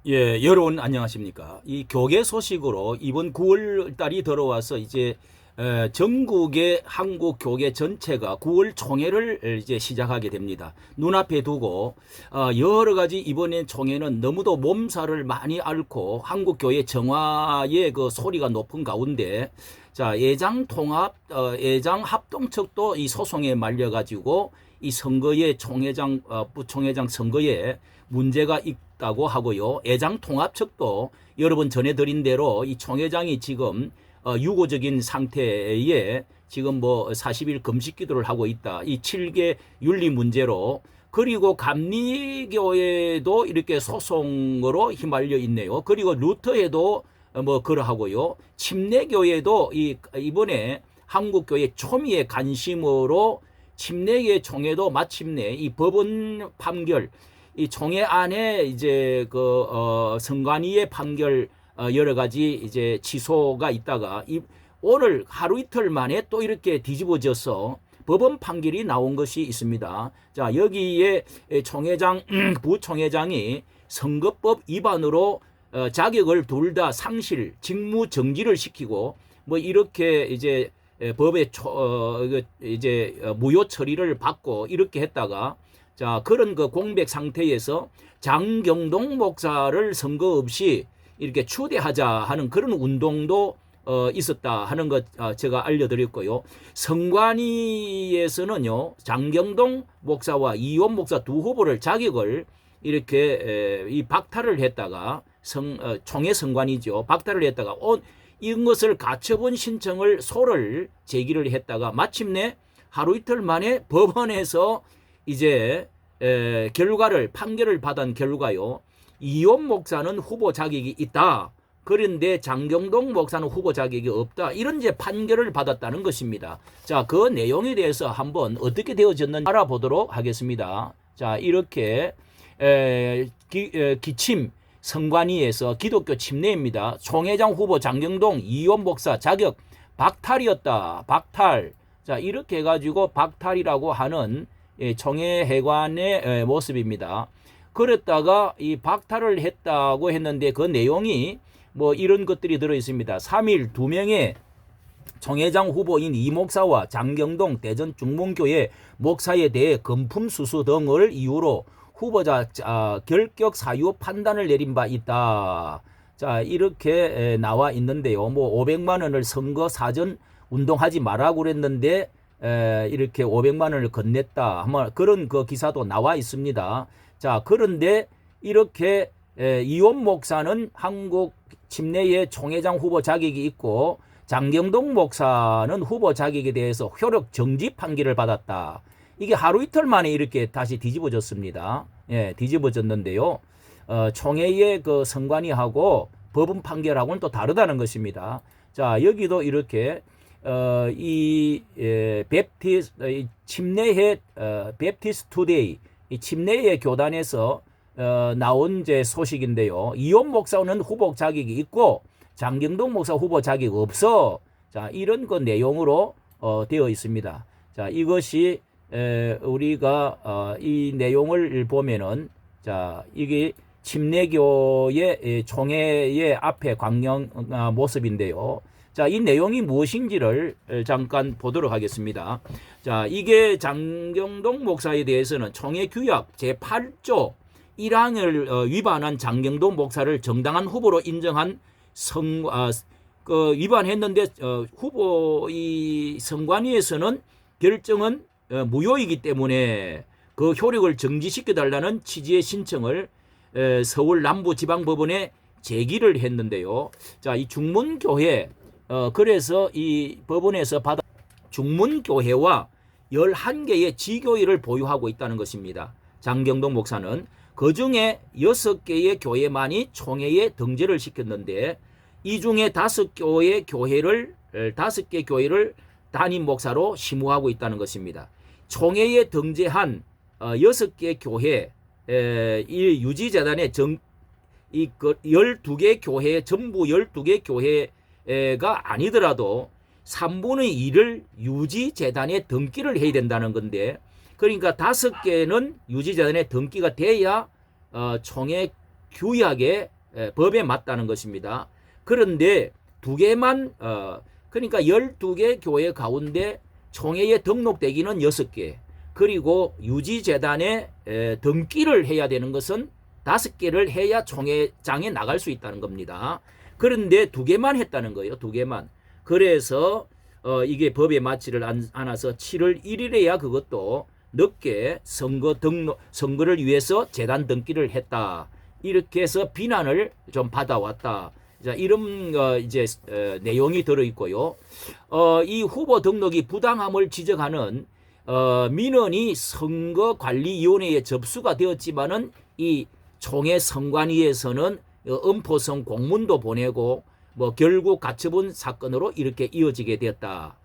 예, 여러분 안녕하십니까? 이 교계 소식으로 이번 9월 달이 들어와서 이제 전국의 한국 교계 전체가 9월 총회를 이제 시작하게 됩니다. 눈앞에 두고 여러 가지 이번엔 총회는 너무도 몸살을 많이 앓고 한국 교회 정화의 그 소리가 높은 가운데 자, 예장 합동측도 이 소송에 말려 가지고 이 선거에 부총회장 선거에 문제가 있다고 하고요. 애장 통합 측도 여러 번 전해드린 대로 이 총회장이 지금 유고적인 상태에 지금 뭐 40일 금식 기도를 하고 있다. 이 7개 윤리 문제로. 그리고 감리교회도 이렇게 소송으로 휘말려 있네요. 그리고 루터에도 뭐 그러하고요. 침례교회도 이번에 한국교회 초미의 관심으로 침례교회 총회도 마침내 이 법원 판결, 이 총회 안에 이제 선관위의 판결 여러 가지 이제 취소가 있다가 오늘 하루 이틀 만에 또 이렇게 뒤집어져서 법원 판결이 나온 것이 있습니다. 자, 여기에 부총회장이 선거법 위반으로 자격을 둘 다 상실, 직무 정지를 시키고 뭐 이렇게 이제 법의 이제 무효 처리를 받고 이렇게 했다가 자, 그런 그 공백 상태에서 장경동 목사를 선거 없이 이렇게 추대하자 하는 그런 운동도 있었다 하는 것 제가 알려드렸고요. 선관위에서는요, 장경동 목사와 이원 목사 두 후보를 자격을 이렇게 이 박탈을 했다가 총회 선관위죠. 박탈을 했다가 이것을 가처분 신청을 소를 제기를 했다가 마침내 하루 이틀 만에 법원에서 이제 판결을 받은 결과요. 이원 목사는 후보 자격이 있다. 그런데 장경동 목사는 후보 자격이 없다. 이런 이제 판결을 받았다는 것입니다. 자, 그 내용에 대해서 한번 어떻게 되어졌는지 알아보도록 하겠습니다. 자, 이렇게 기침 선관위에서 기독교 침례입니다. 총회장 후보 장경동 이원 목사 자격 박탈이었다. 박탈. 자, 이렇게 해가지고 박탈이라고 하는 총회회관의 모습입니다. 그랬다가 이 박탈을 했다고 했는데 그 내용이 뭐 이런 것들이 들어 있습니다. 3일 2명의 총회장 후보인 이 목사와 장경동 대전 중문교회 목사에 대해 금품 수수 등을 이유로 후보자 결격 사유 판단을 내린 바 있다. 자, 이렇게 나와 있는데요. 뭐 500만 원을 선거 사전 운동하지 말라고 그랬는데 이렇게 500만 원을 건넸다. 그런 그 기사도 나와 있습니다. 자, 그런데 이렇게 이원 목사는 한국 침례의 총회장 후보 자격이 있고 장경동 목사는 후보 자격에 대해서 효력 정지 판결을 받았다. 이게 하루 이틀 만에 이렇게 다시 뒤집어졌습니다. 예, 뒤집어졌는데요. 총회의 그 선관위하고 법원 판결하고는 또 다르다는 것입니다. 자, 여기도 이렇게 침례회 베프티스트 투데이 이 침례회 교단에서 나온 이제 소식인데요. 이원 목사는 후보 자격이 있고 장경동 목사 후보 자격이 없어. 자, 이런 그 내용으로 되어 있습니다. 자, 이것이 우리가 이 내용을 보면은 자, 이게 침례교의 총회의 앞에 광경 모습인데요. 자, 이 내용이 무엇인지를 잠깐 보도록 하겠습니다. 자, 이게 장경동 목사에 대해서는 총회 규약 제8조 1항을 위반한 장경동 목사를 정당한 후보로 인정한 위반했는데 후보 이 선관위에서는 결정은 무효이기 때문에 그 효력을 정지시켜 달라는 취지의 신청을 서울 남부지방법원에 제기를 했는데요. 자, 이 중문교회 그래서 이 법원에서 받아 중문교회와 11개의 지교회를 보유하고 있다는 것입니다. 장경동 목사는 그중에 6개의 교회만이 총회에 등재를 시켰는데 이 중에 5개 교회를 담임 목사로 심우하고 있다는 것입니다. 총회에 등재한 6개 교회 이 유지재단의 12개 교회 전부 12개 교회가 아니더라도 3분의 1을 유지재단에 등기를 해야 된다는 건데 그러니까 5개는 유지재단에 등기가 돼야 총회 규약에 법에 맞다는 것입니다. 그런데 두 개만 그러니까 12개 교회 가운데 총회에 등록되기는 6개, 그리고 유지재단에 등기를 해야 되는 것은 5개를 해야 총회장에 나갈 수 있다는 겁니다. 그런데 2개만 했다는 거예요. 2개만. 그래서 이게 법에 맞지를 않아서 7월 1일에야 그것도 늦게 선거를 위해서 재단 등기를 했다. 이렇게 해서 비난을 좀 받아왔다. 자, 이런 이제 내용이 들어 있고요. 이 후보 등록이 부당함을 지적하는 민원이 선거관리위원회에 접수가 되었지만은 이 총회 선관위에서는 엄포성 공문도 보내고 뭐 결국 가처분 사건으로 이렇게 이어지게 되었다.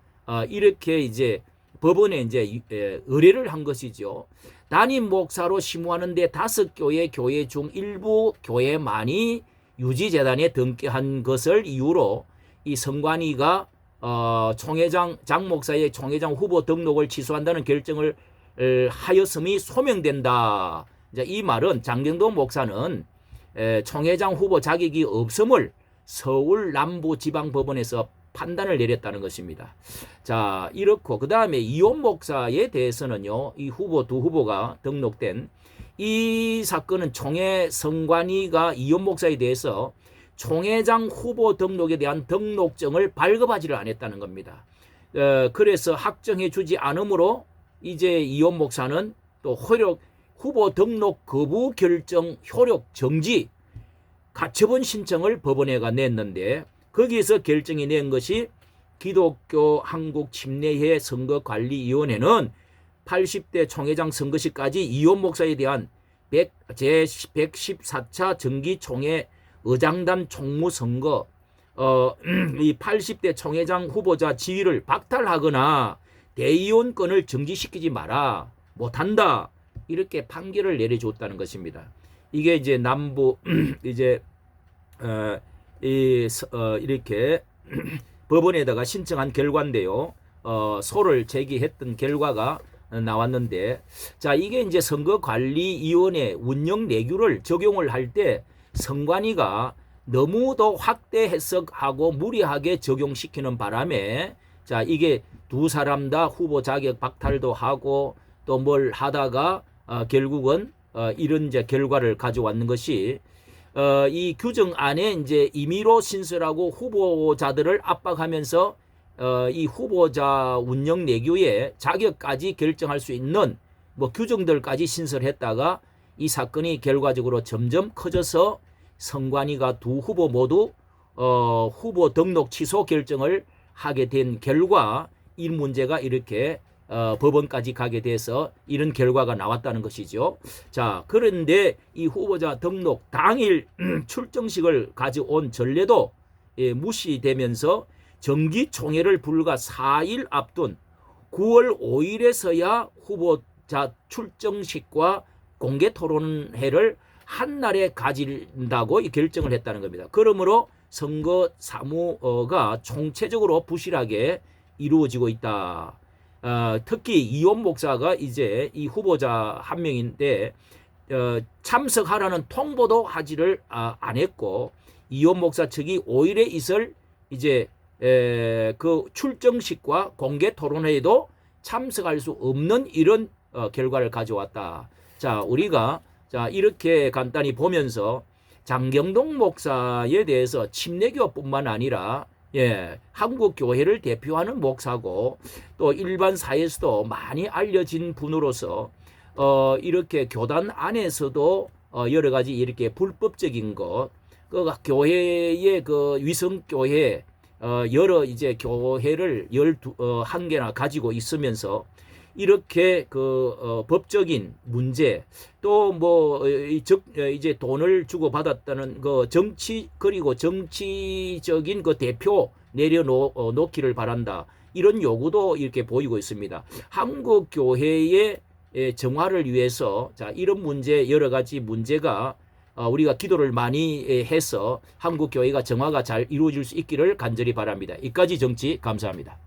이렇게 이제 법원에 이제 의뢰를 한 것이죠. 담임 목사로 심우하는데 5교회 교회 중 일부 교회만이 유지재단에 등기한 것을 이유로 이 선관위가 장 목사의 총회장 후보 등록을 취소한다는 결정을 하였음이 소명된다. 이 말은 장경동 목사는 총회장 후보 자격이 없음을 서울 남부지방법원에서 판단을 내렸다는 것입니다. 자, 이렇고 그 다음에 이혼 목사에 대해서는요, 이 두 후보가 등록된 이 사건은 총회 선관위가 이혼 목사에 대해서 총회장 후보 등록에 대한 등록증을 발급하지를 않았다는 겁니다. 그래서 확정해 주지 않으므로 이제 이혼 목사는 또 후보 등록 거부 결정 효력 정지 가처분 신청을 법원에가 냈는데, 거기에서 결정이 낸 것이 기독교 한국 침례회 선거관리위원회는 80대 총회장 선거 시까지 이혼 목사에 대한 제114차 정기총회 의장단 총무선거 이 80대 총회장 후보자 지위를 박탈하거나 대의원권을 정지시키지 마라 못한다, 이렇게 판결을 내려줬다는 것입니다. 이게 이제 남부 이제 이렇게 법원에다가 신청한 결과인데요. 소를 제기했던 결과가 나왔는데, 자, 이게 이제 선거관리위원회 운영 내규를 적용을 할 때 선관위가 너무도 확대 해석하고 무리하게 적용시키는 바람에, 자, 이게 두 사람 다 후보 자격 박탈도 하고 또 뭘 하다가 결국은 이런 이제 결과를 가져왔는 것이, 이 규정 안에 이제 임의로 신설하고 후보자들을 압박하면서 이 후보자 운영 내규의 자격까지 결정할 수 있는 뭐 규정들까지 신설했다가 이 사건이 결과적으로 점점 커져서 선관위가 두 후보 모두 후보 등록 취소 결정을 하게 된 결과, 이 문제가 이렇게 법원까지 가게 돼서 이런 결과가 나왔다는 것이죠. 자, 그런데 이 후보자 등록 당일 출정식을 가져온 전례도 무시되면서 정기총회를 불과 4일 앞둔 9월 5일에서야 후보자 출정식과 공개토론회를 한날에 가진다고 결정을 했다는 겁니다. 그러므로 선거 사무가 총체적으로 부실하게 이루어지고 있다. 특히 이혼 목사가 이제 이 후보자 한 명인데 참석하라는 통보도 하지를 안 했고, 이혼 목사 측이 5일에 있을 이제 그 출정식과 공개 토론회에도 참석할 수 없는 이런 결과를 가져왔다. 자, 우리가 자 이렇게 간단히 보면서 장경동 목사에 대해서 침례교뿐만 아니라 한국 교회를 대표하는 목사고 또 일반 사회에서도 많이 알려진 분으로서 이렇게 교단 안에서도 여러 가지 이렇게 불법적인 것, 그 교회의 그 위성교회 여러 이제 교회를 11개나 가지고 있으면서 이렇게 그 법적인 문제, 또 뭐 이제 돈을 주고 받았다는 그 정치, 그리고 정치적인 그 대표 내려놓기를 바란다, 이런 요구도 이렇게 보이고 있습니다. 한국 교회의 정화를 위해서 자 이런 문제, 여러 가지 문제가 우리가 기도를 많이 해서 한국 교회가 정화가 잘 이루어질 수 있기를 간절히 바랍니다. 이까지 정치 감사합니다.